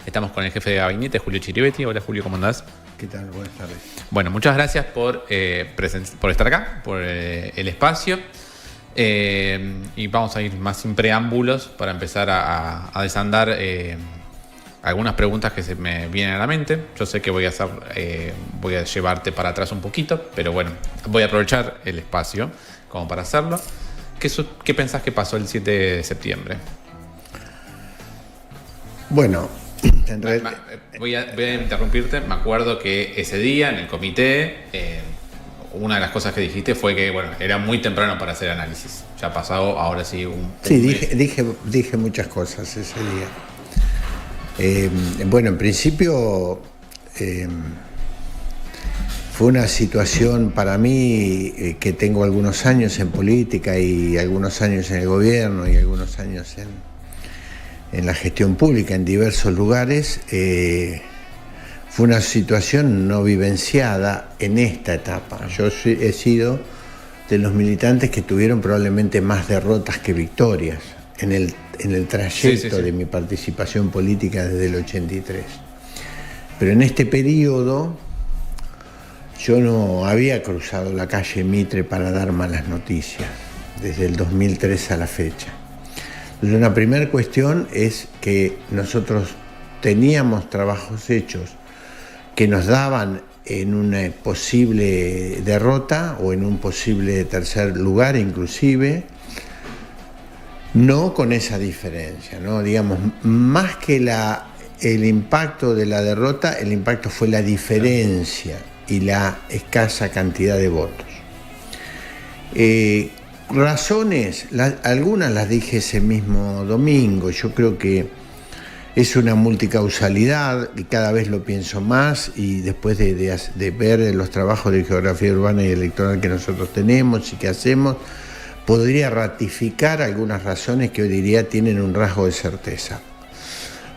Estamos con el jefe de gabinete, Julio Chiribetti. Hola Julio, ¿cómo andás? ¿Qué tal? Buenas tardes. Bueno, muchas gracias por estar acá, por el espacio. Y vamos a ir más sin preámbulos para empezar a desandar algunas preguntas que se me vienen a la mente. Yo sé que voy a llevarte para atrás un poquito, pero bueno, voy a aprovechar el espacio como para hacerlo. ¿Qué pensás que pasó el 7 de septiembre? Bueno, voy a interrumpirte. Me acuerdo que ese día en el comité, una de las cosas que dijiste fue que bueno, era muy temprano para hacer análisis. Ya ha pasado, ahora sí, dije muchas cosas ese día. Bueno, en principio fue una situación para mí que tengo algunos años en política y algunos años en el gobierno y algunos años en la gestión pública en diversos lugares. Fue una situación no vivenciada en esta etapa. Yo he sido de los militantes que tuvieron probablemente más derrotas que victorias en el trayecto de mi participación política desde el 83. Pero en este periodo yo no había cruzado la calle Mitre para dar malas noticias, desde el 2003 a la fecha. Entonces, una primera cuestión es que nosotros teníamos trabajos hechos que nos daban en una posible derrota o en un posible tercer lugar inclusive, no con esa diferencia, ¿no? Digamos, más que el impacto de la derrota, el impacto fue la diferencia y la escasa cantidad de votos. Razones, algunas las dije ese mismo domingo. Yo creo que es una multicausalidad y cada vez lo pienso más, y después de ver los trabajos de geografía urbana y electoral que nosotros tenemos y que hacemos, podría ratificar algunas razones que hoy diría tienen un rasgo de certeza.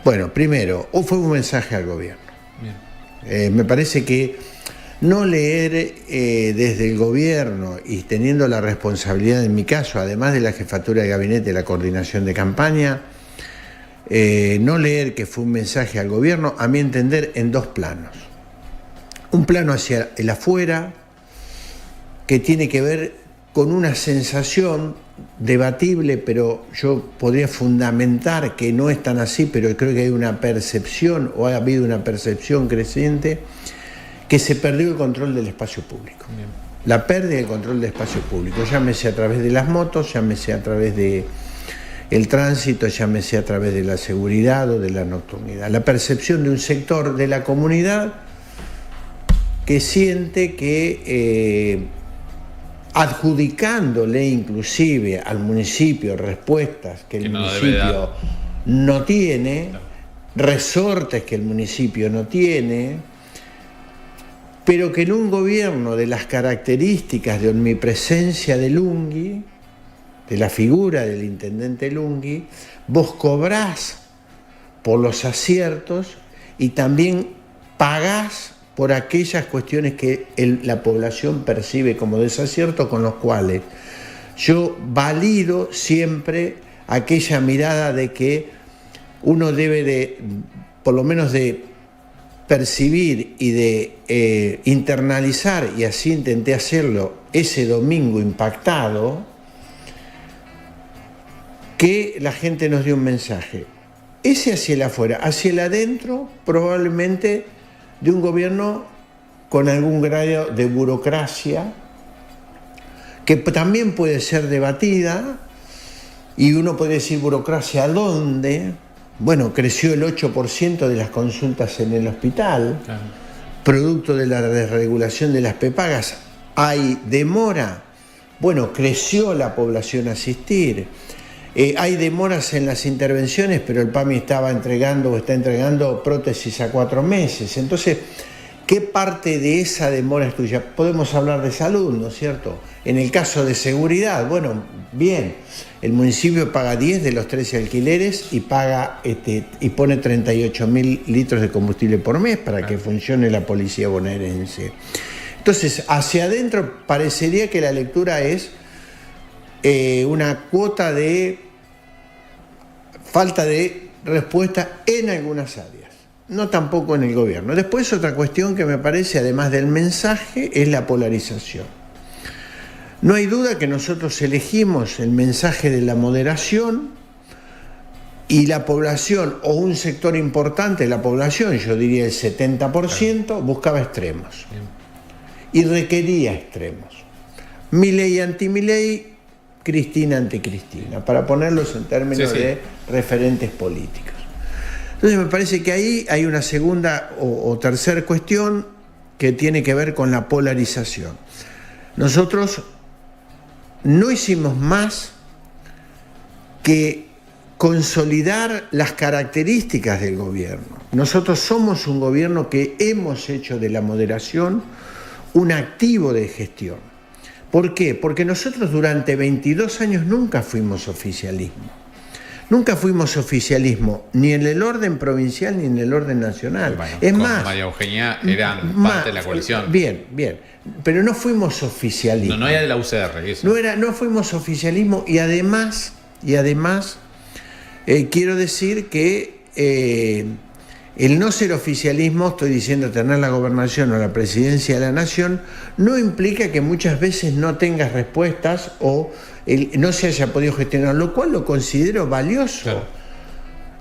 Bueno, primero, fue un mensaje al gobierno. Me parece que no leer desde el gobierno y teniendo la responsabilidad, en mi caso, además de la jefatura de gabinete, la coordinación de campaña, no leer que fue un mensaje al gobierno, a mi entender, en dos planos. Un plano hacia el afuera, que tiene que ver con una sensación debatible, pero yo podría fundamentar que no es tan así, pero creo que hay una percepción, o ha habido una percepción creciente, que se perdió el control del espacio público. Bien. La pérdida del control del espacio público, llámese a través de las motos, llámese a través de el tránsito, llámese a través de la seguridad o de la nocturnidad. La percepción de un sector de la comunidad que siente que adjudicándole inclusive al municipio respuestas que el municipio no tiene, resortes que el municipio no tiene, pero que en un gobierno de las características de omnipresencia de Lunghi, de la figura del intendente Lunghi, vos cobrás por los aciertos y también pagás por aquellas cuestiones que la población percibe como desaciertos, con los cuales yo valido siempre aquella mirada de que uno debe de, por lo menos de percibir y de internalizar, y así intenté hacerlo ese domingo impactado, que la gente nos dio un mensaje. Ese hacia el afuera, hacia el adentro, probablemente de un gobierno con algún grado de burocracia, que también puede ser debatida, y uno puede decir burocracia ¿a dónde? Bueno, creció el 8% de las consultas en el hospital, claro, producto de la desregulación de las prepagas. Hay demora, bueno, creció la población a asistir. Hay demoras en las intervenciones, pero el PAMI estaba entregando o está entregando prótesis a 4 meses. Entonces, ¿qué parte de esa demora es tuya? Podemos hablar de salud, ¿no es cierto? En el caso de seguridad, bueno, bien, el municipio paga 10 de los 13 alquileres y paga y pone 38.000 litros de combustible por mes para que funcione la policía bonaerense. Entonces, hacia adentro parecería que la lectura es una cuota de falta de respuesta en algunas áreas. no tampoco en el gobierno. Después otra cuestión que me parece, además del mensaje, es la polarización. No hay duda que nosotros elegimos el mensaje de la moderación y la población, o un sector importante de la población, yo diría el 70%, buscaba extremos. Y requería extremos. Milei anti-Milei, Cristina anti-Cristina, para ponerlos en términos de referentes políticos. Entonces me parece que ahí hay una segunda o tercera cuestión que tiene que ver con la polarización. Nosotros no hicimos más que consolidar las características del gobierno. Nosotros somos un gobierno que hemos hecho de la moderación un activo de gestión. ¿Por qué? Porque nosotros durante 22 años nunca fuimos oficialismo. Nunca fuimos oficialismo, ni en el orden provincial ni en el orden nacional. Bueno, es con más, María Eugenia eran parte de la coalición. Bien, pero no fuimos oficialismo. No era de la UCR, eso. No fuimos oficialismo y además quiero decir que el no ser oficialismo, estoy diciendo tener la gobernación o la presidencia de la nación, no implica que muchas veces no tengas respuestas o no se haya podido gestionar, lo cual lo considero valioso. Claro.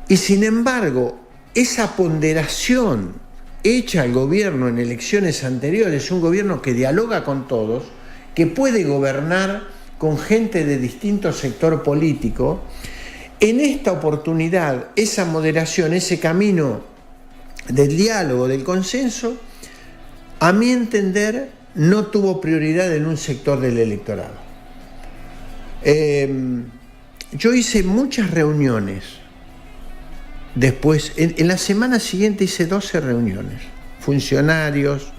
Y sin embargo, esa ponderación hecha al gobierno en elecciones anteriores, un gobierno que dialoga con todos, que puede gobernar con gente de distinto sector político, en esta oportunidad, esa moderación, ese camino del diálogo, del consenso, a mi entender, no tuvo prioridad en un sector del electorado. Yo hice muchas reuniones. Después, en la semana siguiente hice 12 reuniones. Funcionarios.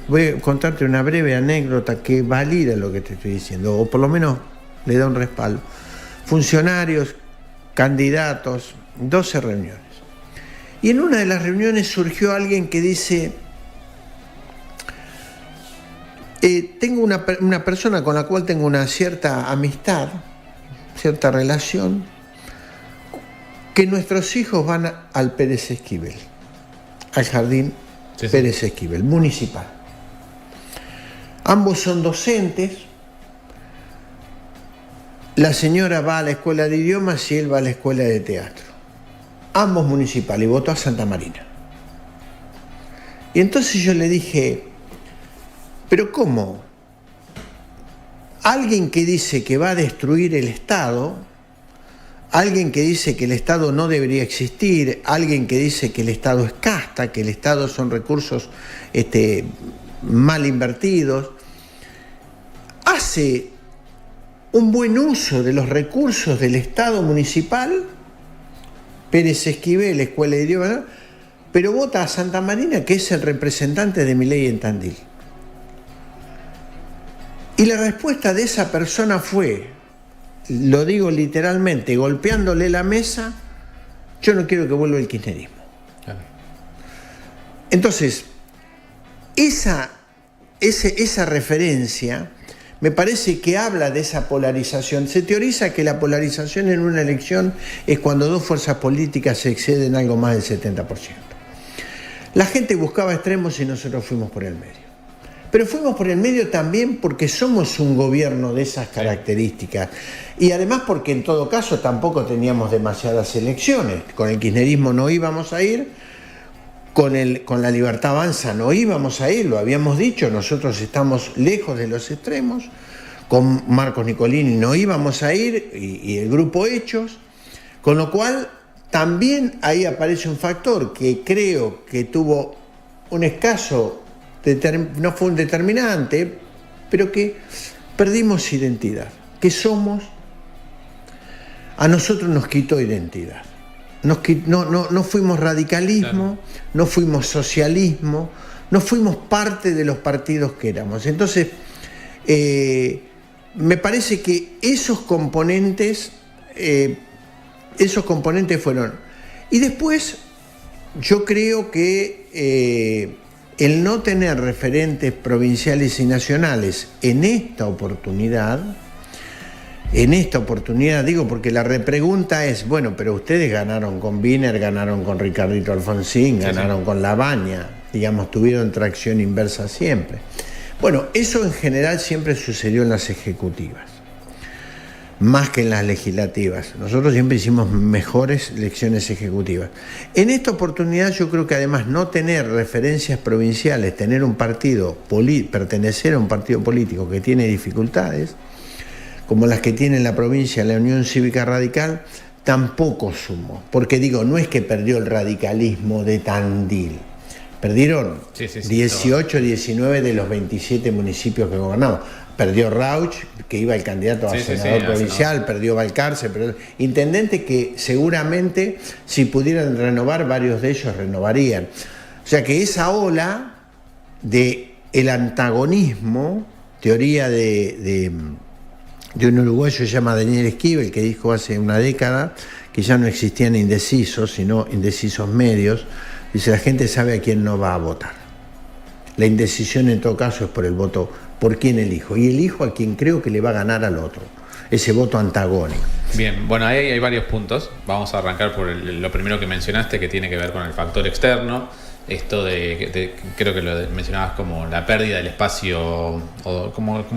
Voy a contarte una breve anécdota que valida lo que te estoy diciendo, o por lo menos le da un respaldo. Funcionarios, candidatos, 12 reuniones. Y en una de las reuniones surgió alguien que dice: tengo una persona con la cual tengo una cierta amistad, cierta relación, que nuestros hijos van al Pérez Esquivel, al jardín Pérez Esquivel, municipal. Ambos son docentes. La señora va a la escuela de idiomas y él va a la escuela de teatro. Ambos municipales, y votó a Santa Marina. Y entonces yo le dije: ¿pero cómo? Alguien que dice que va a destruir el Estado, alguien que dice que el Estado no debería existir, alguien que dice que el Estado es casta, que el Estado son recursos mal invertidos, hace un buen uso de los recursos del Estado municipal, Pérez Esquivel, Escuela de Idiomas, pero vota a Santa Marina, que es el representante de Milei en Tandil. Y la respuesta de esa persona fue, lo digo literalmente, golpeándole la mesa: yo no quiero que vuelva el kirchnerismo. Claro. Entonces, esa referencia me parece que habla de esa polarización. Se teoriza que la polarización en una elección es cuando dos fuerzas políticas se exceden algo más del 70%. La gente buscaba extremos y nosotros fuimos por el medio. Pero fuimos por el medio también porque somos un gobierno de esas características. Y además porque en todo caso tampoco teníamos demasiadas elecciones. Con el kirchnerismo no íbamos a ir, con la Libertad Avanza no íbamos a ir, lo habíamos dicho, nosotros estamos lejos de los extremos. Con Marcos Nicolini no íbamos a ir, y el grupo Hechos. Con lo cual también ahí aparece un factor que creo que tuvo un escaso, no fue un determinante, pero que perdimos identidad, que somos, a nosotros nos quitó identidad. No fuimos radicalismo, claro. No fuimos socialismo, no fuimos parte de los partidos que éramos. Entonces, me parece que esos componentes fueron. Y después, yo creo que el no tener referentes provinciales y nacionales en esta oportunidad En esta oportunidad, digo, porque la repregunta es, bueno, pero ustedes ganaron con Wiener, ganaron con Ricardito Alfonsín, ganaron con Labaña, digamos, tuvieron tracción inversa siempre. Bueno, eso en general siempre sucedió en las ejecutivas, más que en las legislativas. Nosotros siempre hicimos mejores elecciones ejecutivas. En esta oportunidad yo creo que además no tener referencias provinciales, tener un partido, pertenecer a un partido político que tiene dificultades, como las que tiene la provincia la Unión Cívica Radical, tampoco sumó. Porque digo, no es que perdió el radicalismo de Tandil. Perdieron 18, 19 de los 27 municipios que gobernamos. Perdió Rauch, que iba el candidato a senador provincial, perdió Balcarce, perdió intendente que seguramente si pudieran renovar, varios de ellos renovarían. O sea que esa ola de el antagonismo, teoría de un uruguayo que se llama Daniel Esquivel, que dijo hace una década que ya no existían indecisos, sino indecisos medios. Dice, la gente sabe a quién no va a votar. La indecisión en todo caso es por el voto, por quién elijo. Y elijo a quien creo que le va a ganar al otro. Ese voto antagónico. Bien, bueno, ahí hay varios puntos. Vamos a arrancar por lo primero que mencionaste, que tiene que ver con el factor externo. Esto creo que lo mencionabas como la pérdida del espacio, o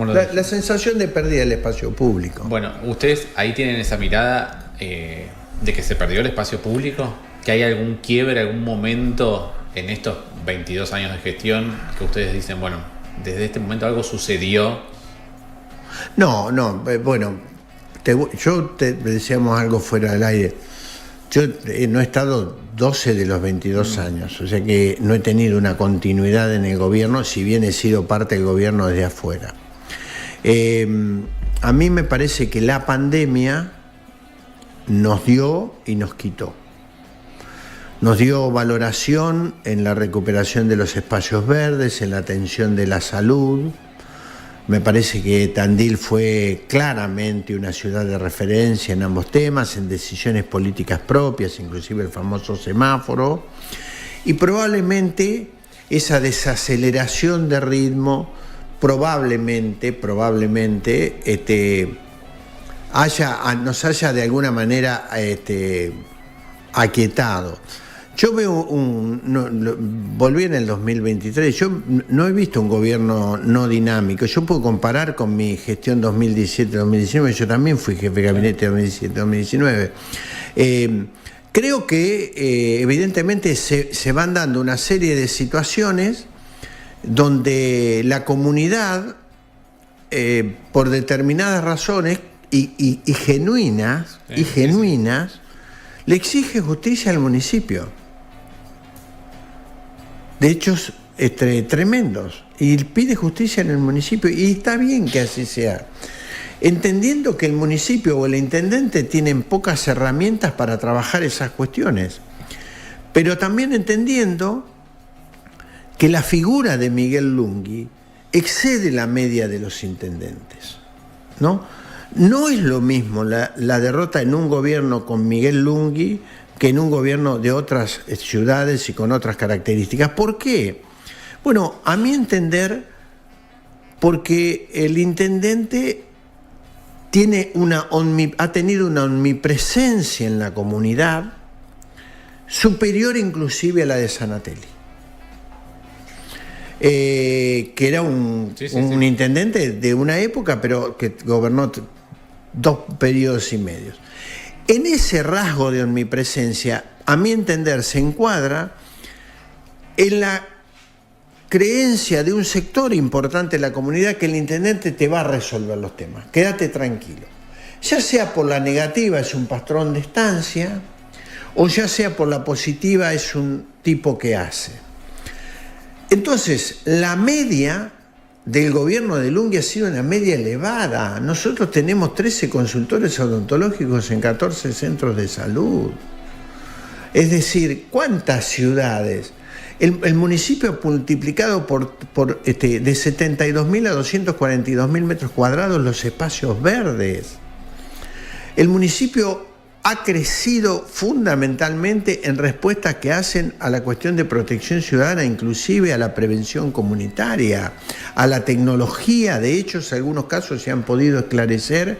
la sensación de pérdida del espacio público. Bueno, ustedes ahí tienen esa mirada de que se perdió el espacio público, que hay algún quiebre, algún momento en estos 22 años de gestión que ustedes dicen, bueno, desde este momento algo sucedió. No, bueno, yo te decíamos algo fuera del aire. Yo no he estado 12 de los 22 años, o sea que no he tenido una continuidad en el gobierno, si bien he sido parte del gobierno desde afuera. A mí me parece que la pandemia nos dio y nos quitó. Nos dio valoración en la recuperación de los espacios verdes, en la atención de la salud. Me parece que Tandil fue claramente una ciudad de referencia en ambos temas, en decisiones políticas propias, inclusive el famoso semáforo. Y probablemente esa desaceleración de ritmo probablemente nos haya de alguna manera aquietado. Yo veo volví en el 2023, yo no he visto un gobierno no dinámico. Yo puedo comparar con mi gestión 2017-2019, yo también fui jefe de gabinete 2017-2019. Creo que evidentemente se van dando una serie de situaciones donde la comunidad, por determinadas razones y genuinas, le exige justicia al municipio. De hechos tremendos, y pide justicia en el municipio, y está bien que así sea, entendiendo que el municipio o el intendente tienen pocas herramientas para trabajar esas cuestiones, pero también entendiendo que la figura de Miguel Lunghi excede la media de los intendentes, ¿no? No es lo mismo la derrota en un gobierno con Miguel Lunghi que en un gobierno de otras ciudades y con otras características. ¿Por qué? Bueno, a mi entender, porque el intendente ha tenido una omnipresencia en la comunidad superior inclusive a la de Sanatelli. Que era un intendente de una época, pero que gobernó 2 periodos y medios. En ese rasgo de omnipresencia, a mi entender, se encuadra en la creencia de un sector importante de la comunidad que el intendente te va a resolver los temas. Quédate tranquilo. Ya sea por la negativa, es un patrón de estancia, o ya sea por la positiva, es un tipo que hace. Entonces, la media del gobierno de Lunghi ha sido una media elevada. Nosotros tenemos 13 consultores odontológicos en 14 centros de salud. Es decir, ¿cuántas ciudades? El municipio ha multiplicado de 72.000 a 242.000 metros cuadrados los espacios verdes. El municipio ha crecido fundamentalmente en respuestas que hacen a la cuestión de protección ciudadana, inclusive a la prevención comunitaria, a la tecnología. De hecho, en algunos casos se han podido esclarecer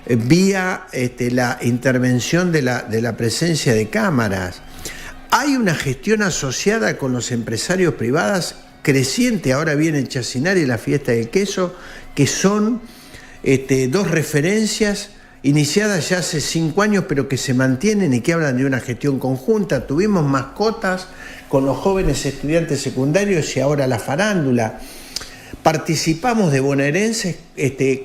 vía la intervención de la presencia de cámaras. Hay una gestión asociada con los empresarios privados creciente. Ahora viene el Chacinari y la fiesta del queso, que son dos referencias iniciadas ya hace 5 años, pero que se mantienen y que hablan de una gestión conjunta. Tuvimos mascotas con los jóvenes estudiantes secundarios y ahora la farándula. Participamos de bonaerenses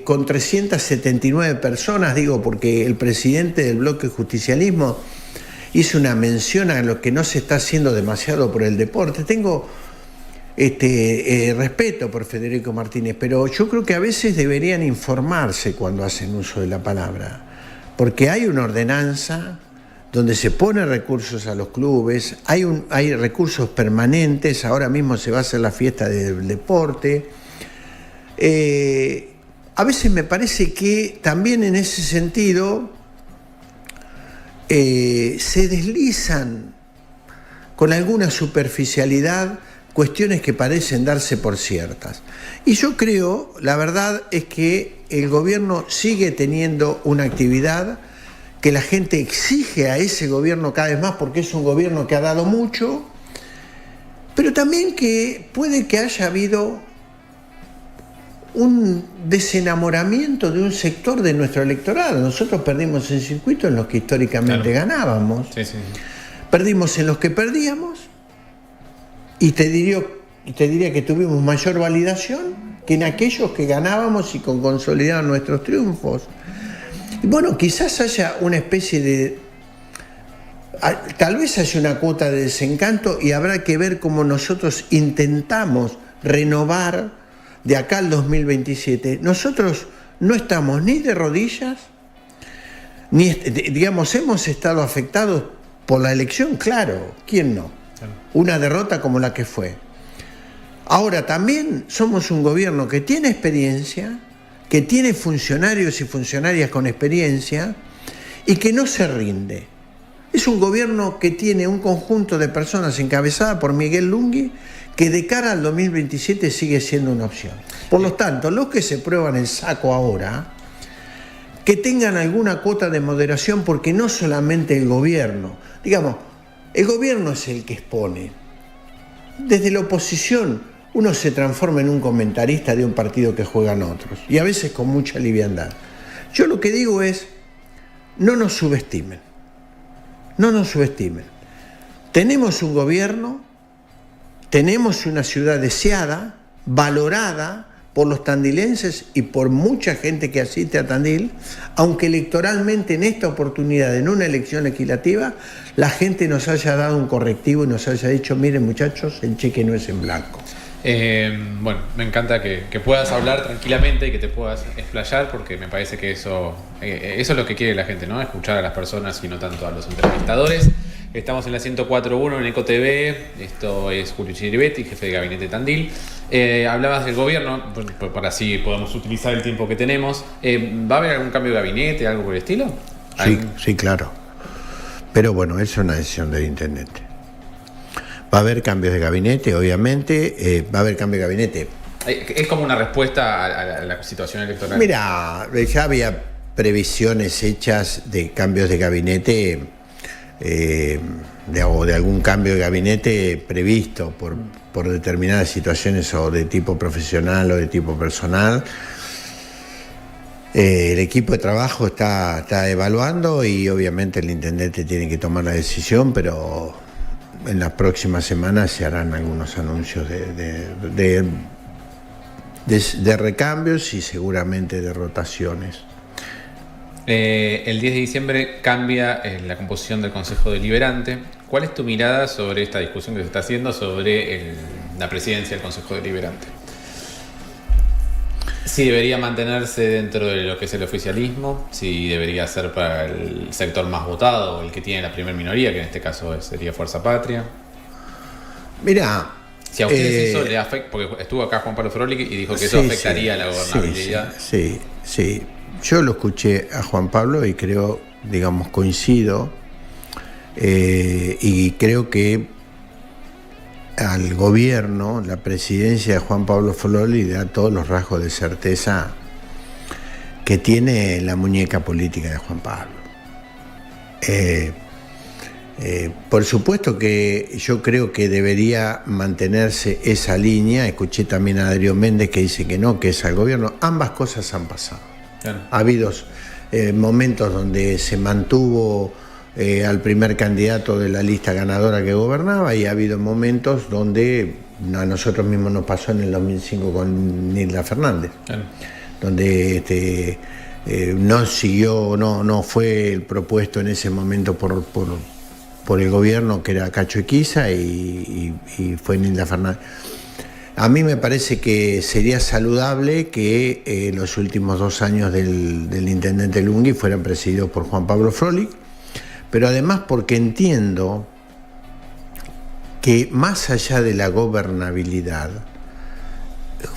con 379 personas, digo, porque el presidente del bloque justicialismo hizo una mención a lo que no se está haciendo demasiado por el deporte. Tengo respeto por Federico Martínez, pero yo creo que a veces deberían informarse cuando hacen uso de la palabra, porque hay una ordenanza donde se ponen recursos a los clubes, hay recursos permanentes, ahora mismo se va a hacer la fiesta del deporte. A veces me parece que también en ese sentido se deslizan con alguna superficialidad cuestiones que parecen darse por ciertas. Y yo creo, la verdad es que el gobierno sigue teniendo una actividad que la gente exige a ese gobierno cada vez más, porque es un gobierno que ha dado mucho, pero también que puede que haya habido un desenamoramiento de un sector de nuestro electorado. Nosotros perdimos en circuitos en los que históricamente ganábamos. Sí, sí. Perdimos en los que perdíamos, y te diría que tuvimos mayor validación que en aquellos que ganábamos y consolidaban nuestros triunfos. Y bueno, quizás haya una especie de... Tal vez haya una cuota de desencanto y habrá que ver cómo nosotros intentamos renovar de acá al 2027. Nosotros no estamos ni de rodillas, ni, digamos, hemos estado afectados por la elección, claro, ¿quién no? Una derrota como la que fue. Ahora también somos un gobierno que tiene experiencia, que tiene funcionarios y funcionarias con experiencia y que no se rinde. Es un gobierno que tiene un conjunto de personas encabezada por Miguel Lunghi, que de cara al 2027 sigue siendo una opción. Por lo tanto, los que se prueban el saco ahora, que tengan alguna cuota de moderación, porque no solamente el gobierno, digamos, el gobierno es el que expone. Desde la oposición uno se transforma en un comentarista de un partido que juegan otros, y a veces con mucha liviandad. Yo lo que digo es, no nos subestimen. No nos subestimen. Tenemos un gobierno, tenemos una ciudad deseada, valorada por los tandilenses y por mucha gente que asiste a Tandil, aunque electoralmente en esta oportunidad, en una elección legislativa, la gente nos haya dado un correctivo y nos haya dicho, miren muchachos, el cheque no es en blanco. Bueno, me encanta que puedas hablar tranquilamente y que te puedas explayar, porque me parece que eso es lo que quiere la gente, ¿no? Escuchar a las personas y no tanto a los entrevistadores. Estamos en la 104.1 en Eco TV. Esto es Julio Chiribetti, jefe de gabinete Tandil. Hablabas del gobierno, para así podamos utilizar el tiempo que tenemos. ¿Va a haber algún cambio de gabinete, algo por el estilo? Sí, claro. Pero bueno, es una decisión del intendente. Va a haber cambios de gabinete, obviamente. Va a haber cambio de gabinete. Es como una respuesta a la situación electoral. Mira, ya había previsiones hechas de cambios de gabinete, o de algún cambio de gabinete previsto por determinadas situaciones, o de tipo profesional o de tipo personal. El equipo de trabajo está evaluando y obviamente el intendente tiene que tomar la decisión, pero en las próximas semanas se harán algunos anuncios de recambios y seguramente de rotaciones. El 10 de diciembre cambia la composición del Consejo Deliberante. ¿Cuál es tu mirada sobre esta discusión que se está haciendo sobre la presidencia del Consejo Deliberante? Si debería mantenerse dentro de lo que es el oficialismo, si debería ser para el sector más votado, el que tiene la primera minoría, que en este caso sería Fuerza Patria. Mirá, si a ustedes eso le afecta, porque estuvo acá Juan Pablo Frolic y dijo que eso afectaría a la gobernabilidad. Sí. Yo lo escuché a Juan Pablo y creo, digamos, coincido, y creo que al gobierno, la presidencia de Juan Pablo Frolli da todos los rasgos de certeza que tiene la muñeca política de Juan Pablo. Por supuesto que yo creo que debería mantenerse esa línea. Escuché también a Darío Méndez que dice que no, que es al gobierno. Ambas cosas han pasado. Claro. Ha habido momentos donde se mantuvo al primer candidato de la lista ganadora que gobernaba, y ha habido momentos donde a nosotros mismos nos pasó en el 2005 con Nilda Fernández, claro, donde no siguió, no fue el propuesto en ese momento por el gobierno, que era Cacho Equiza, y fue Nilda Fernández. A mí me parece que sería saludable que los últimos 2 años del intendente Lungui fueran presididos por Juan Pablo Froelich, pero además porque entiendo que más allá de la gobernabilidad,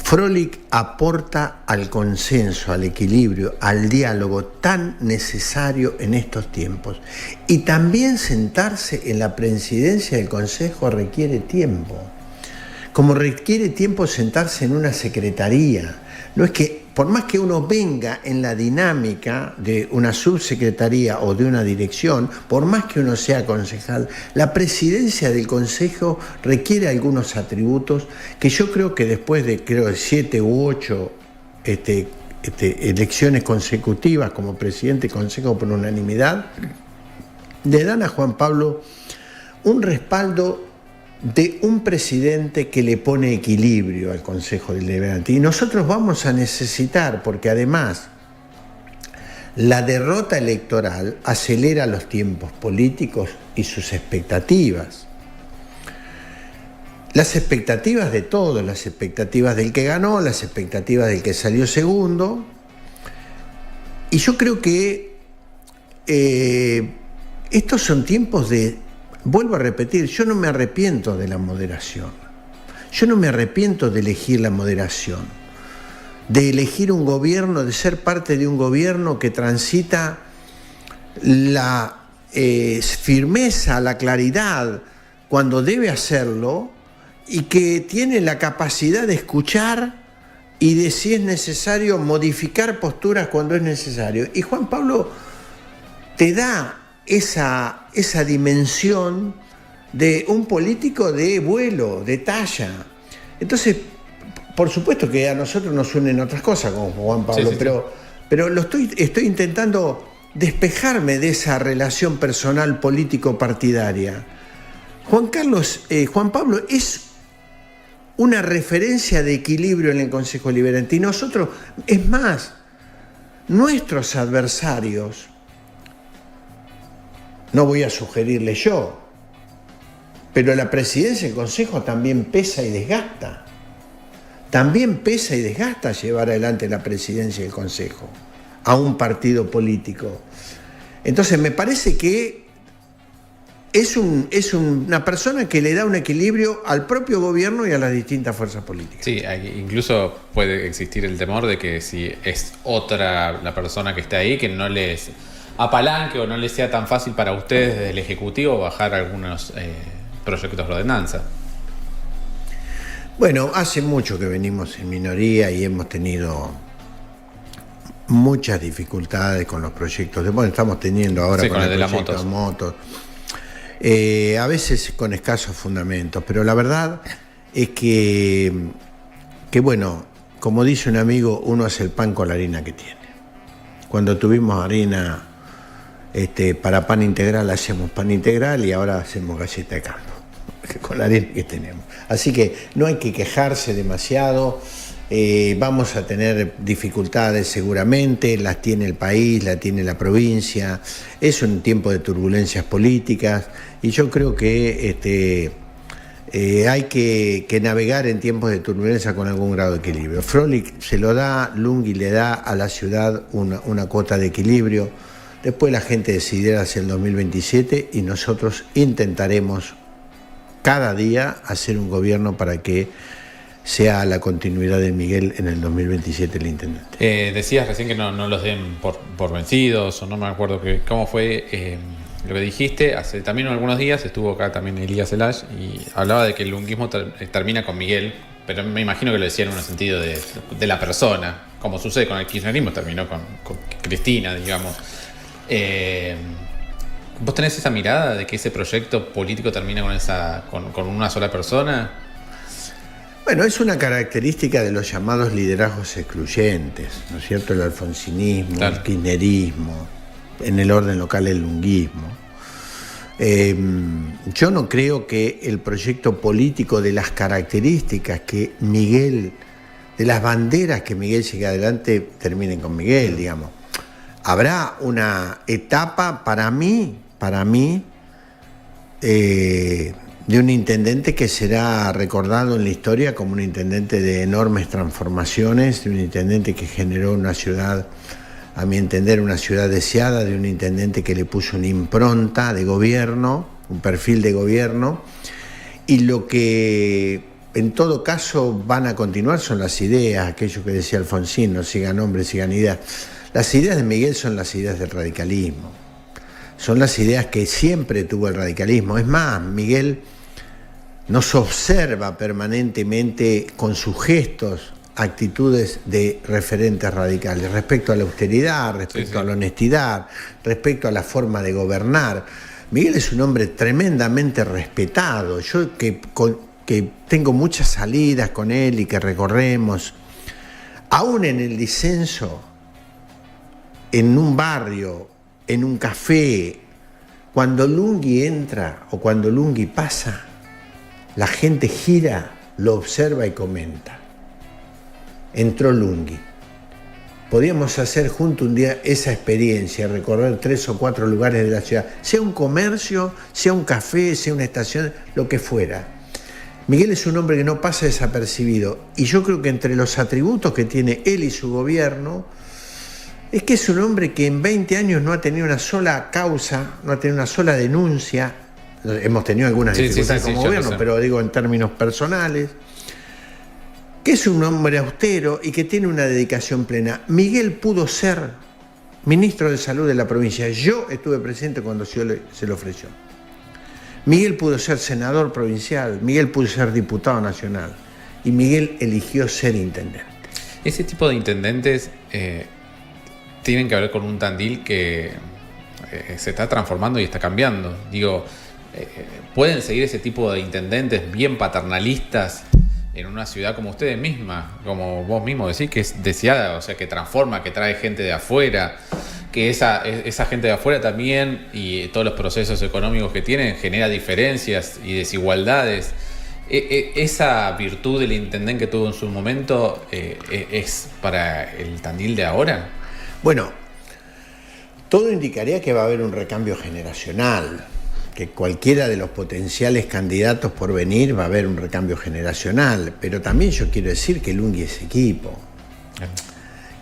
Froelich aporta al consenso, al equilibrio, al diálogo tan necesario en estos tiempos. Y también sentarse en la presidencia del Consejo requiere tiempo. Como requiere tiempo sentarse en una secretaría. No es que, por más que uno venga en la dinámica de una subsecretaría o de una dirección, por más que uno sea concejal, la presidencia del Consejo requiere algunos atributos que yo creo que después de 7 u 8 elecciones consecutivas como presidente del Consejo por unanimidad, le dan a Juan Pablo un respaldo de un presidente que le pone equilibrio al Consejo Deliberante. Y nosotros vamos a necesitar, porque además la derrota electoral acelera los tiempos políticos y sus expectativas. Las expectativas de todos, las expectativas del que ganó, las expectativas del que salió segundo. Y yo creo que estos son tiempos de... Vuelvo a repetir, yo no me arrepiento de la moderación. Yo no me arrepiento de elegir la moderación, de elegir un gobierno, de ser parte de un gobierno que transita la firmeza, la claridad cuando debe hacerlo, y que tiene la capacidad de escuchar y de, si es necesario, modificar posturas cuando es necesario. Y Juan Pablo te da esa dimensión de un político de vuelo, de talla. Entonces, por supuesto que a nosotros nos unen otras cosas con Juan Pablo, sí. Pero estoy intentando despejarme de esa relación personal político-partidaria. Juan Pablo es una referencia de equilibrio en el Consejo Deliberante. Y nosotros, es más, nuestros adversarios, no voy a sugerirle yo, pero la presidencia del Consejo también pesa y desgasta. También pesa y desgasta llevar adelante la presidencia del Consejo a un partido político. Entonces me parece que es una persona que le da un equilibrio al propio gobierno y a las distintas fuerzas políticas. Sí, incluso puede existir el temor de que si es otra la persona que está ahí, que no les apalanque o no les sea tan fácil para ustedes desde el Ejecutivo bajar algunos proyectos de ordenanza. Bueno, hace mucho que venimos en minoría y hemos tenido muchas dificultades con los proyectos. Bueno, estamos teniendo ahora con el de proyecto de motos. A veces con escasos fundamentos, pero la verdad es que bueno, como dice un amigo, uno hace el pan con la harina que tiene. Cuando tuvimos harina para pan integral, hacemos pan integral, y ahora hacemos galleta de caldo con la harina que tenemos. Así que no hay que quejarse demasiado. Vamos a tener dificultades seguramente, las tiene el país, las tiene la provincia. Es un tiempo de turbulencias políticas y yo creo que hay que navegar en tiempos de turbulencia con algún grado de equilibrio. Froelich se lo da, Lungui le da a la ciudad una cuota de equilibrio. Después la gente decidirá hacia el 2027 y nosotros intentaremos cada día hacer un gobierno para que sea la continuidad de Miguel en el 2027 el intendente. Decías recién que no los den por vencidos, o no me acuerdo cómo fue lo que dijiste. Hace también algunos días estuvo acá también Elías Elash y hablaba de que el lunguismo termina con Miguel pero me imagino que lo decía en un sentido de la persona, como sucede con el kirchnerismo, terminó con Cristina, digamos. ¿Vos tenés esa mirada de que ese proyecto político termina con una sola persona? Bueno, es una característica de los llamados liderazgos excluyentes, ¿no es cierto? El alfonsinismo, claro, el kirchnerismo, en el orden local el lunguismo. Yo no creo que el proyecto político, de las características que Miguel, de las banderas que Miguel llegue adelante, terminen con Miguel, digamos. Habrá una etapa para mí, de un intendente que será recordado en la historia como un intendente de enormes transformaciones, de un intendente que generó una ciudad, a mi entender, una ciudad deseada, de un intendente que le puso una impronta de gobierno, un perfil de gobierno, y lo que en todo caso van a continuar son las ideas, aquello que decía Alfonsín, no sigan nombres, sigan ideas. Las ideas de Miguel son las ideas del radicalismo, son las ideas que siempre tuvo el radicalismo. Es más, Miguel nos observa permanentemente con sus gestos actitudes de referentes radicales respecto a la austeridad, respecto a la honestidad, respecto a la forma de gobernar. Miguel es un hombre tremendamente respetado. Yo que tengo muchas salidas con él y que recorremos, aún en el disenso, en un barrio, en un café, cuando Lunghi entra o cuando Lunghi pasa, la gente gira, lo observa y comenta. Entró Lunghi. Podíamos hacer juntos un día esa experiencia, recorrer 3 o 4 lugares de la ciudad, sea un comercio, sea un café, sea una estación, lo que fuera. Miguel es un hombre que no pasa desapercibido, y yo creo que entre los atributos que tiene él y su gobierno, es que es un hombre que en 20 años no ha tenido una sola causa, no ha tenido una sola denuncia. Hemos tenido algunas dificultades como gobierno, pero digo en términos personales, que es un hombre austero y que tiene una dedicación plena. Miguel pudo ser ministro de Salud de la provincia. Yo estuve presente cuando se le ofreció. Miguel pudo ser senador provincial, Miguel pudo ser diputado nacional, y Miguel eligió ser intendente. Ese tipo de intendentes tienen que ver con un Tandil que se está transformando y está cambiando. Digo, ¿pueden seguir ese tipo de intendentes bien paternalistas en una ciudad como ustedes misma, como vos mismo decís, que es deseada, o sea, que transforma, que trae gente de afuera, que esa gente de afuera también, y todos los procesos económicos que tienen, genera diferencias y desigualdades? ¿Esa virtud del intendente que tuvo en su momento es para el Tandil de ahora? Bueno, todo indicaría que va a haber un recambio generacional, que cualquiera de los potenciales candidatos por venir va a haber un recambio generacional, pero también yo quiero decir que Lunghi es equipo,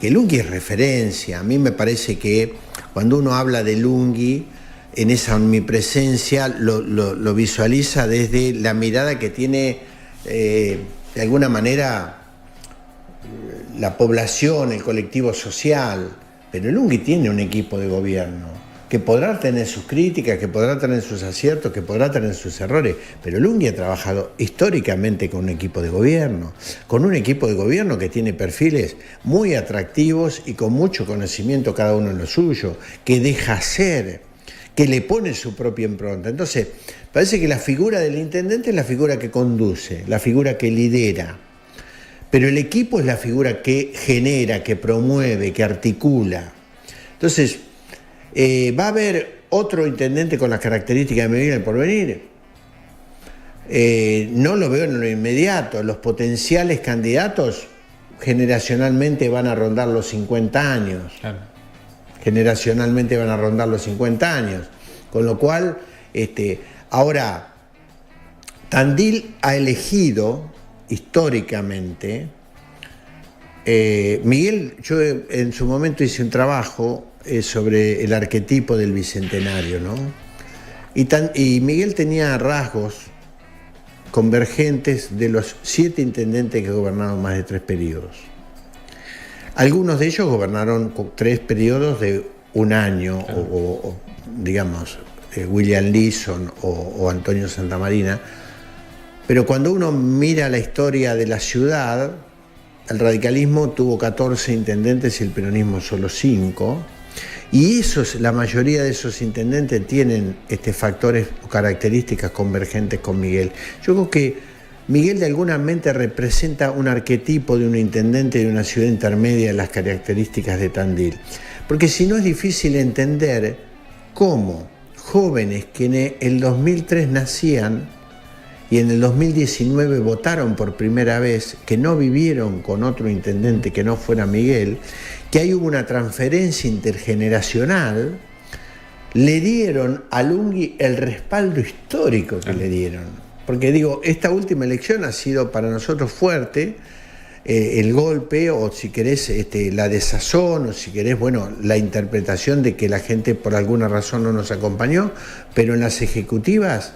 que Lunghi es referencia. A mí me parece que cuando uno habla de Lunghi, en esa omnipresencia lo visualiza desde la mirada que tiene de alguna manera la población, el colectivo social. Pero Lunghi tiene un equipo de gobierno que podrá tener sus críticas, que podrá tener sus aciertos, que podrá tener sus errores, pero Lunghi ha trabajado históricamente con un equipo de gobierno, que tiene perfiles muy atractivos y con mucho conocimiento cada uno en lo suyo, que deja ser, que le pone su propia impronta. Entonces, parece que la figura del intendente es la figura que conduce, la figura que lidera, pero el equipo es la figura que genera, que promueve, que articula. Entonces, ¿va a haber otro intendente con las características de Miguel en el porvenir? No lo veo en lo inmediato. Los potenciales candidatos generacionalmente van a rondar los 50 años. Claro. Generacionalmente van a rondar los 50 años. Con lo cual, ahora, Tandil ha elegido históricamente, Miguel, yo en su momento hice un trabajo sobre el arquetipo del bicentenario, ¿no? Y Miguel tenía rasgos convergentes de los 7 intendentes que gobernaron más de 3 periodos. Algunos de ellos gobernaron 3 periodos de un año, claro. Digamos, William Leeson o Antonio Santamarina, Pero cuando uno mira la historia de la ciudad, el radicalismo tuvo 14 intendentes y el peronismo solo 5. Y la mayoría de esos intendentes tienen factores o características convergentes con Miguel. Yo creo que Miguel de alguna manera representa un arquetipo de un intendente de una ciudad intermedia en las características de Tandil. Porque si no es difícil entender cómo jóvenes que en el 2003 nacían y en el 2019 votaron por primera vez, que no vivieron con otro intendente que no fuera Miguel, que ahí hubo una transferencia intergeneracional, le dieron a Lunghi el respaldo histórico que le dieron. Porque digo, esta última elección ha sido para nosotros fuerte, el golpe, o si querés la desazón, o si querés, bueno, la interpretación de que la gente por alguna razón no nos acompañó, pero en las ejecutivas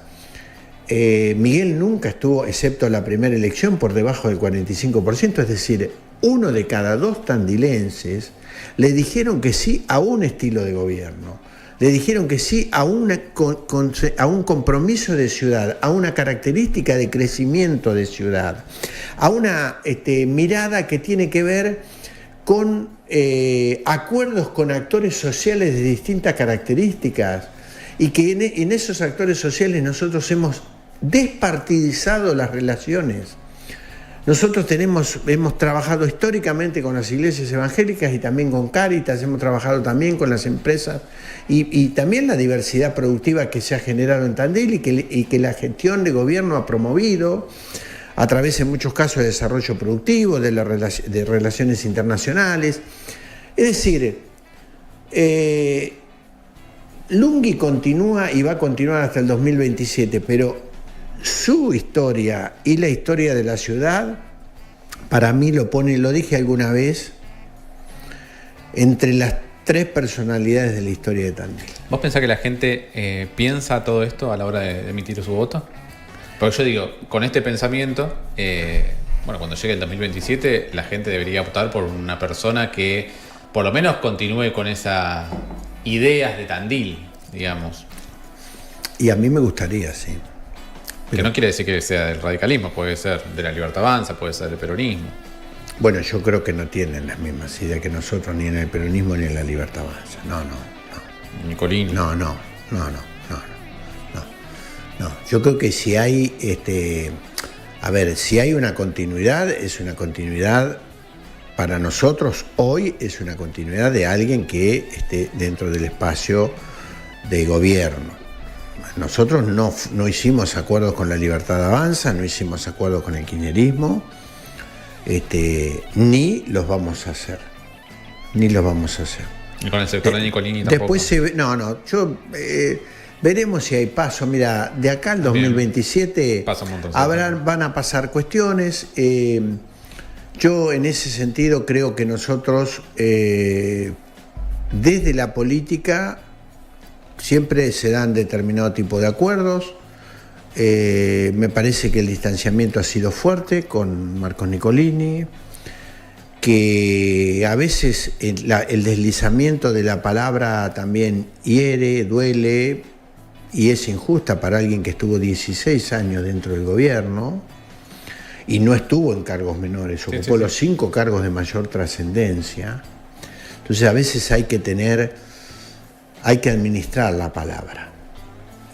Miguel nunca estuvo, excepto la primera elección, por debajo del 45%, es decir, 1 de cada 2 tandilenses le dijeron que sí a un estilo de gobierno, le dijeron que sí a un compromiso de ciudad, a una característica de crecimiento de ciudad, a una mirada que tiene que ver con acuerdos con actores sociales de distintas características, y que en esos actores sociales nosotros hemos despartidizado las relaciones. Nosotros hemos trabajado históricamente con las iglesias evangélicas y también con Cáritas, hemos trabajado también con las empresas y también la diversidad productiva que se ha generado en Tandil y que la gestión de gobierno ha promovido a través, en muchos casos, de desarrollo productivo, de relaciones internacionales. Es decir, Lunghi continúa y va a continuar hasta el 2027, pero su historia y la historia de la ciudad, para mí lo dije alguna vez, entre las 3 personalidades de la historia de Tandil. ¿Vos pensás que la gente piensa todo esto a la hora de emitir su voto? Porque yo digo, con este pensamiento, cuando llegue el 2027, la gente debería optar por una persona que por lo menos continúe con esas ideas de Tandil, digamos. Y a mí me gustaría, sí. Que no quiere decir que sea del radicalismo, puede ser de la Libertad Avanza, puede ser del peronismo. Bueno, yo creo que no tienen las mismas ideas que nosotros, ni en el peronismo ni en la Libertad Avanza. No. Nicolini. No. Yo creo que si hay, si hay una continuidad, es una continuidad para nosotros hoy, es una continuidad de alguien que esté dentro del espacio de gobierno. Nosotros no hicimos acuerdos con la Libertad Avanza, no hicimos acuerdos con el kirchnerismo, ni los vamos a hacer. Ni con el sector de Nicolini tampoco. Después veremos si hay paso. Mira, de acá al 2027 van a pasar cuestiones. Yo en ese sentido creo que nosotros desde la política siempre se dan determinado tipo de acuerdos. Me parece que el distanciamiento ha sido fuerte con Marcos Nicolini, que a veces el deslizamiento de la palabra también hiere, duele y es injusta para alguien que estuvo 16 años dentro del gobierno y no estuvo en cargos menores, ocupó los 5 cargos de mayor trascendencia. Entonces a veces hay que administrar la palabra.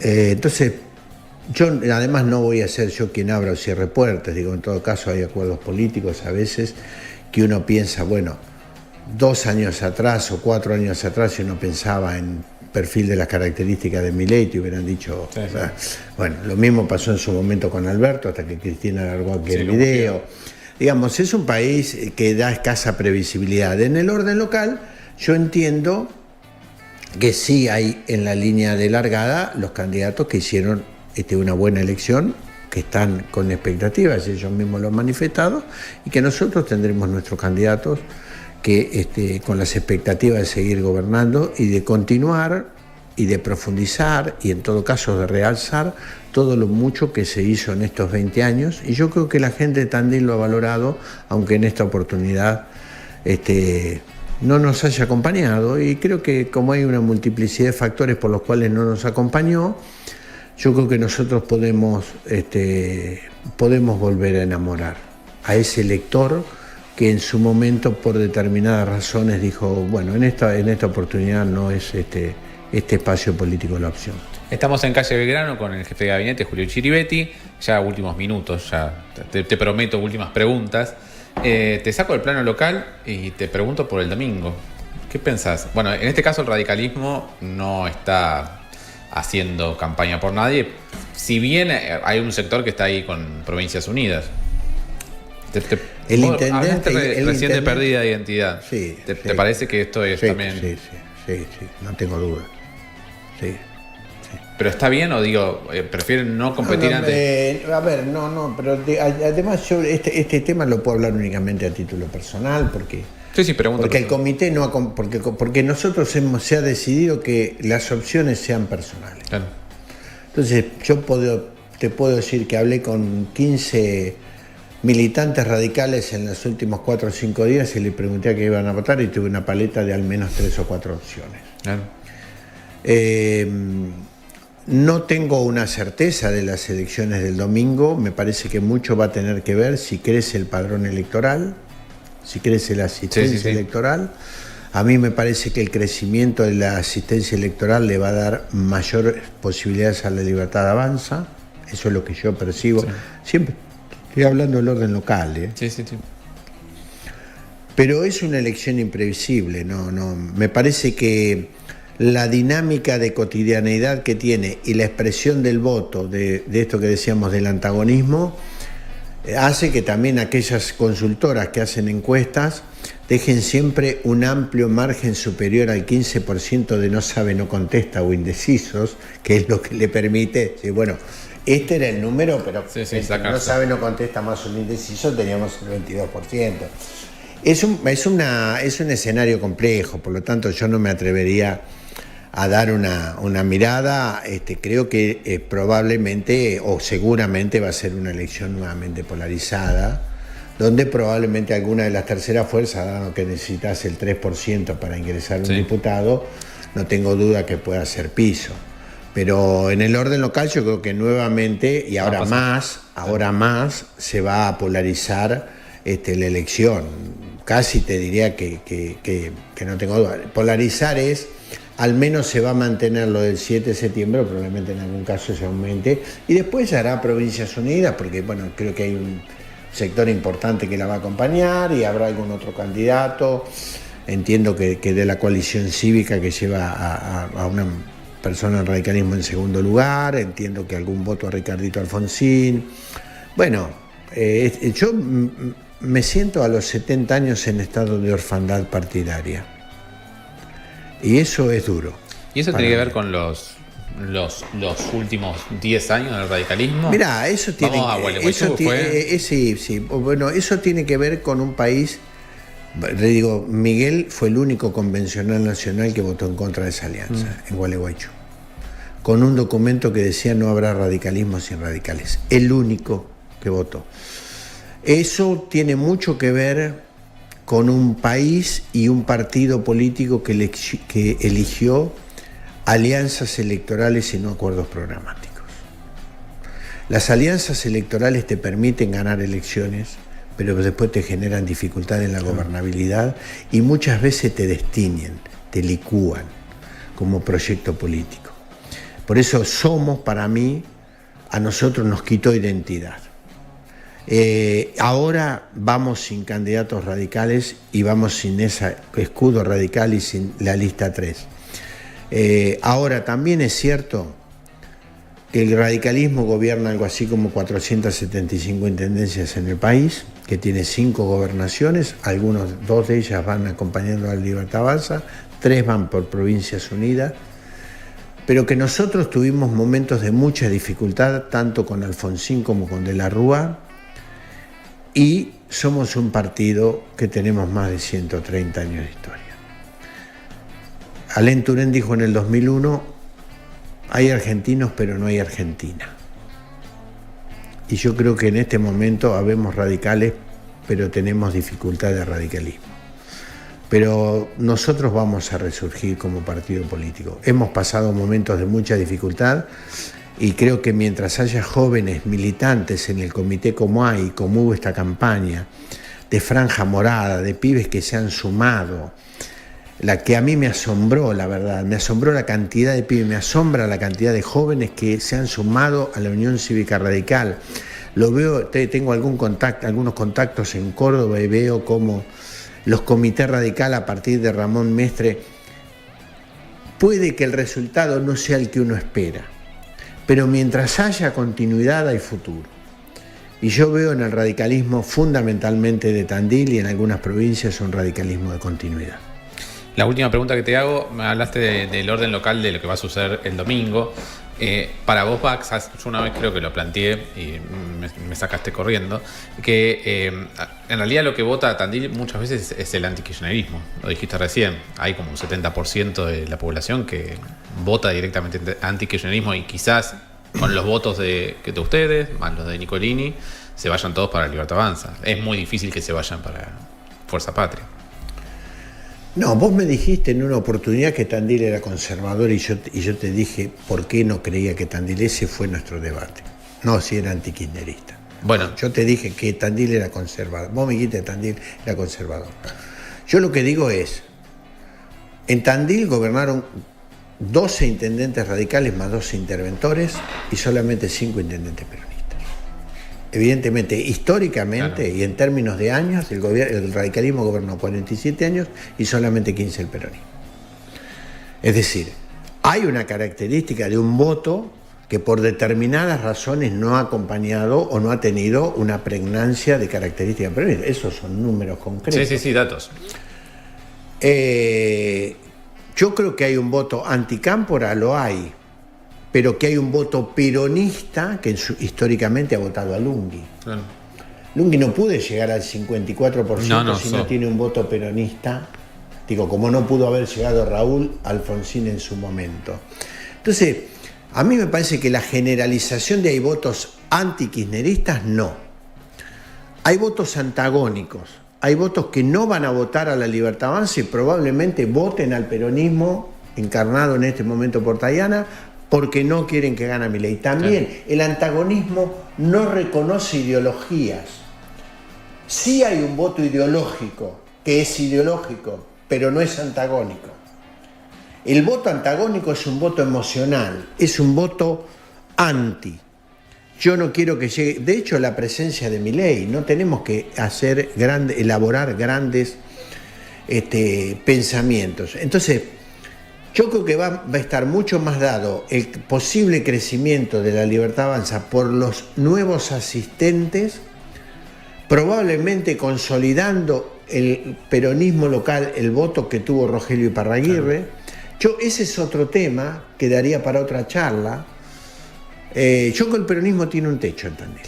Entonces, yo además no voy a ser yo quien abra o cierre puertas, digo, en todo caso hay acuerdos políticos a veces que uno piensa, 2 años atrás o 4 años atrás, si uno pensaba en perfil de las características de Milei, te hubieran dicho, lo mismo pasó en su momento con Alberto, hasta que Cristina largó aquel video. Digamos, es un país que da escasa previsibilidad. En el orden local, yo entiendo que sí hay en la línea de largada los candidatos que hicieron una buena elección, que están con expectativas, ellos mismos lo han manifestado, y que nosotros tendremos nuestros candidatos que con las expectativas de seguir gobernando y de continuar y de profundizar y en todo caso de realzar todo lo mucho que se hizo en estos 20 años, y yo creo que la gente de Tandil lo ha valorado, aunque en esta oportunidad no nos haya acompañado, y creo que como hay una multiplicidad de factores por los cuales no nos acompañó, yo creo que nosotros podemos volver a enamorar a ese elector que en su momento, por determinadas razones, dijo, bueno, en esta oportunidad no es este espacio político la opción. Estamos en calle Belgrano con el jefe de gabinete, Julio Chiribetti. Ya últimos minutos, ya te prometo últimas preguntas. Te saco del plano local y te pregunto por el domingo. ¿Qué pensás? Bueno, en este caso el radicalismo no está haciendo campaña por nadie, si bien hay un sector que está ahí con Provincias Unidas. El intendente recién de pérdida de identidad. Sí, ¿Te parece que esto es también? Sí, no tengo duda. Sí. ¿Pero está bien o prefieren no competir antes? A ver, pero además yo este tema lo puedo hablar únicamente a título personal porque pregunto. Porque el comité porque nosotros se ha decidido que las opciones sean personales. Claro. Entonces te puedo decir que hablé con 15 militantes radicales en los últimos 4 o 5 días y le pregunté a qué iban a votar y tuve una paleta de al menos 3 o 4 opciones. Claro. No tengo una certeza de las elecciones del domingo, me parece que mucho va a tener que ver si crece el padrón electoral, si crece la asistencia electoral. A mí me parece que el crecimiento de la asistencia electoral le va a dar mayores posibilidades a la Libertad Avanza, eso es lo que yo percibo. Sí. Siempre estoy hablando del orden local. Sí. Pero es una elección imprevisible, me parece que la dinámica de cotidianeidad que tiene y la expresión del voto, de esto que decíamos del antagonismo, hace que también aquellas consultoras que hacen encuestas dejen siempre un amplio margen superior al 15% de no sabe, no contesta o indecisos, que es lo que le permite decir, bueno, este era el número, pero no sabe, no contesta más un indeciso, teníamos el 22%. Es un escenario complejo, por lo tanto yo no me atrevería a dar una mirada. Creo que probablemente o seguramente va a ser una elección nuevamente polarizada, donde probablemente alguna de las terceras fuerzas, dado que necesitas el 3% para ingresar un diputado, no tengo duda que pueda ser piso. Pero en el orden local yo creo que nuevamente, y ahora más, se va a polarizar la elección. Casi te diría que no tengo duda. Polarizar es, al menos se va a mantener lo del 7 de septiembre, probablemente en algún caso se aumente, y después se hará Provincias Unidas, porque bueno, creo que hay un sector importante que la va a acompañar y habrá algún otro candidato. Entiendo que de la coalición cívica que lleva a una persona del radicalismo en segundo lugar, entiendo que algún voto a Ricardito Alfonsín. Bueno, yo me siento a los 70 años en estado de orfandad partidaria. Y eso es duro. ¿Y eso tiene que ver con los últimos 10 años del radicalismo? Mirá, eso tiene que ver con un país. Le digo, Miguel fue el único convencional nacional que votó en contra de esa alianza en Gualeguaychú, con un documento que decía no habrá radicalismo sin radicales. El único que votó. Eso tiene mucho que ver con un país y un partido político que eligió alianzas electorales y no acuerdos programáticos. Las alianzas electorales te permiten ganar elecciones, pero después te generan dificultad en la gobernabilidad y muchas veces te destiñen, te licúan como proyecto político. Por eso para mí, a nosotros nos quitó identidad. Ahora vamos sin candidatos radicales y vamos sin ese escudo radical y sin la lista 3. Ahora también es cierto que el radicalismo gobierna algo así como 475 intendencias en el país, que tiene 5 gobernaciones, 2 de ellas van acompañando a la Libertad Avanza, 3 van por Provincias Unidas, pero que nosotros tuvimos momentos de mucha dificultad, tanto con Alfonsín como con De la Rúa, y somos un partido que tenemos más de 130 años de historia. Alain Touraine dijo en el 2001, hay argentinos pero no hay Argentina. Y yo creo que en este momento habemos radicales, pero tenemos dificultad de radicalismo. Pero nosotros vamos a resurgir como partido político. Hemos pasado momentos de mucha dificultad y creo que mientras haya jóvenes militantes en el comité como hay, como hubo esta campaña, de franja morada, de pibes que se han sumado, la que a mí me asombró, la verdad, me asombró la cantidad de pibes, me asombra la cantidad de jóvenes que se han sumado a la Unión Cívica Radical. Lo veo, tengo algunos contactos en Córdoba y veo cómo los comités radicales a partir de Ramón Mestre, puede que el resultado no sea el que uno espera, pero mientras haya continuidad hay futuro. Y yo veo en el radicalismo fundamentalmente de Tandil y en algunas provincias un radicalismo de continuidad. La última pregunta que te hago, me hablaste del orden local de lo que va a suceder el domingo. Para vos, Bax, yo una vez creo que lo planteé y me sacaste corriendo, que en realidad lo que vota Tandil muchas veces es el antikirchnerismo. Lo dijiste recién, hay como un 70% de la población que vota directamente antikirchnerismo y quizás con los votos de ustedes, más los de Nicolini, se vayan todos para Libertad Avanza. Es muy difícil que se vayan para Fuerza Patria. No, vos me dijiste en una oportunidad que Tandil era conservador y yo te dije por qué no creía que Tandil, ese fue nuestro debate. No, si era antikirchnerista. Bueno, yo te dije que Tandil era conservador. Vos me dijiste que Tandil era conservador. Yo lo que digo es, en Tandil gobernaron 12 intendentes radicales más 12 interventores y solamente 5 intendentes peronistas. Evidentemente, históricamente, claro, y en términos de años, el radicalismo gobernó 47 años y solamente 15 el peronismo. Es decir, hay una característica de un voto que por determinadas razones no ha acompañado o no ha tenido una pregnancia de características peronistas. Esos son números concretos. Sí, datos. Yo creo que hay un voto anticámpora, lo hay, pero que hay un voto peronista que históricamente ha votado a Lunghi. Claro. Lunghi no pudo llegar al 54% si no tiene un voto peronista, digo, como no pudo haber llegado Raúl Alfonsín en su momento. Entonces, a mí me parece que la generalización de hay votos antikirchneristas, no. Hay votos antagónicos, hay votos que no van a votar a la Libertad Avanza y probablemente voten al peronismo encarnado en este momento por Tayana, porque no quieren que gane Milei. También claro, el antagonismo no reconoce ideologías. Sí hay un voto ideológico, que es ideológico, pero no es antagónico. El voto antagónico es un voto emocional, es un voto anti. Yo no quiero que llegue... De hecho, la presencia de Milei, no tenemos que elaborar grandes pensamientos. Entonces, yo creo que va a estar mucho más dado el posible crecimiento de la Libertad Avanza por los nuevos asistentes, probablemente consolidando el peronismo local, el voto que tuvo Rogelio Iparraguirre. Claro. Ese es otro tema que daría para otra charla. Yo creo que el peronismo tiene un techo en Tandil.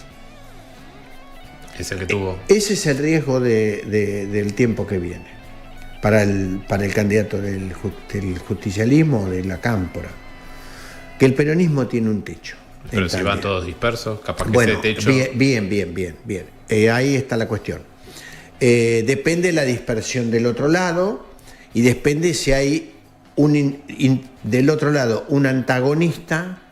Es el que tuvo. Ese es el riesgo del tiempo que viene. Para el candidato del justicialismo, de la cámpora, que el peronismo tiene un techo. Pero si van todos dispersos, capaz que ese techo... Bien. Ahí está la cuestión. Depende de la dispersión del otro lado y depende si hay del otro lado un antagonista.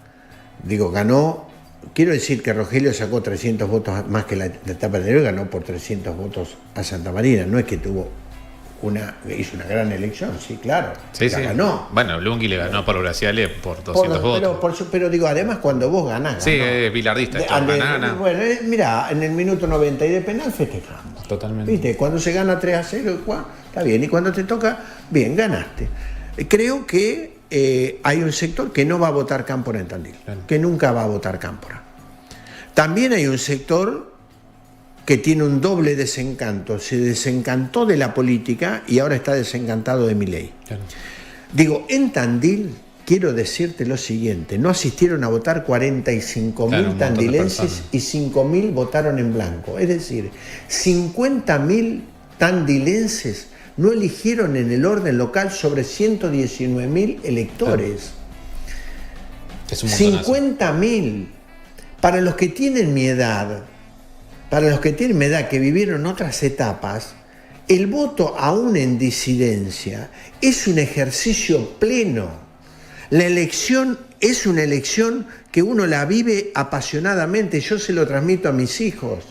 Digo, ganó, quiero decir que Rogelio sacó 300 votos más que la etapa anterior, ganó por 300 votos a Santa Marina, no es que hizo una gran elección, sí, claro. Sí. Ganó. Bueno, Lunghi le ganó a Pablo Graciale por 200 votos. Pero digo, además cuando vos ganás. Sí, es bilardista. Bueno, mirá, en el minuto 90 y de penal festejamos. Totalmente. ¿Viste? Cuando se gana 3-0, está bien. Y cuando te toca, bien, ganaste. Creo que hay un sector que no va a votar Cámpora en Tandil, claro, que nunca va a votar Cámpora. También hay un sector que tiene un doble desencanto. Se desencantó de la política y ahora está desencantado de Milei. Claro. Digo, en Tandil, quiero decirte lo siguiente, no asistieron a votar 45.000 tandilenses y 5.000 votaron en blanco. Es decir, 50.000 tandilenses no eligieron en el orden local sobre 119.000 electores. Es un montonazo. 50.000. Para los que tienen mi edad, que vivieron otras etapas, el voto aún en disidencia es un ejercicio pleno. La elección es una elección que uno la vive apasionadamente. Yo se lo transmito a mis hijos.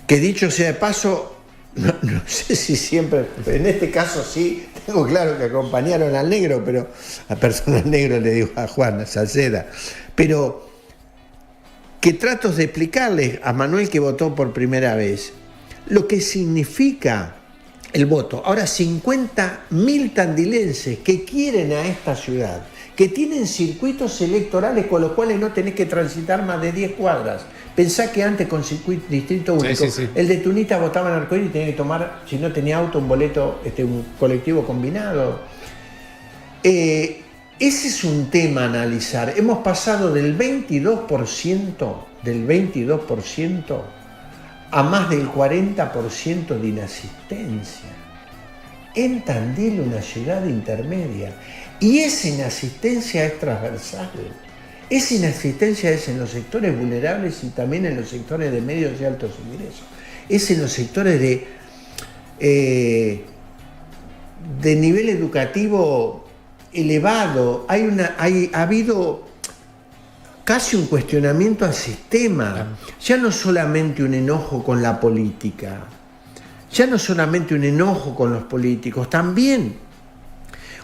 Que dicho sea de paso, no sé si siempre, en este caso sí, tengo claro que acompañaron al negro, pero a persona al negro le digo a Juan Salceda, pero que trato de explicarles a Manuel, que votó por primera vez, lo que significa el voto. Ahora, 50.000 tandilenses que quieren a esta ciudad, que tienen circuitos electorales con los cuales no tenés que transitar más de 10 cuadras. Pensá que antes con circuito distrito único, el de Tunita votaba en Arcoíris y tenía que tomar, si no tenía auto, un boleto, un colectivo combinado. Ese es un tema a analizar. Hemos pasado del 22% a más del 40% de inasistencia. En Tandil, una ciudad intermedia. Y esa inasistencia es transversal. Esa inasistencia es en los sectores vulnerables y también en los sectores de medios y altos ingresos. Es en los sectores de nivel educativo elevado. Ha habido casi un cuestionamiento al sistema. Ya no solamente un enojo con la política, ya no solamente un enojo con los políticos, también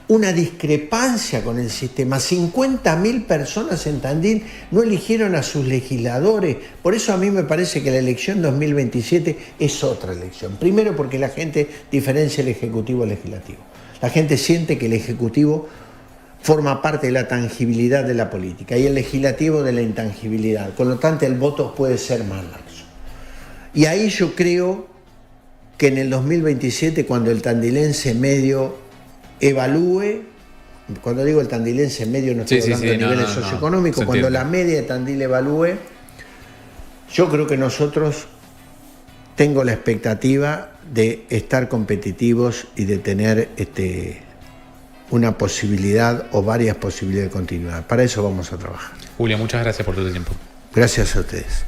una discrepancia con el sistema. 50.000 personas en Tandil no eligieron a sus legisladores. Por eso a mí me parece que la elección 2027 es otra elección. Primero porque la gente diferencia el Ejecutivo al Legislativo. La gente siente que el Ejecutivo forma parte de la tangibilidad de la política y el Legislativo de la intangibilidad. Con lo tanto, el voto puede ser más laxo. Y ahí yo creo que en el 2027, cuando el tandilense medio evalúe, cuando digo el tandilense medio no estoy hablando de niveles socioeconómicos, cuando la media de Tandil evalúe, yo creo que nosotros tengo la expectativa de estar competitivos y de tener una posibilidad o varias posibilidades de continuidad. Para eso vamos a trabajar. Julio, muchas gracias por tu tiempo. Gracias a ustedes.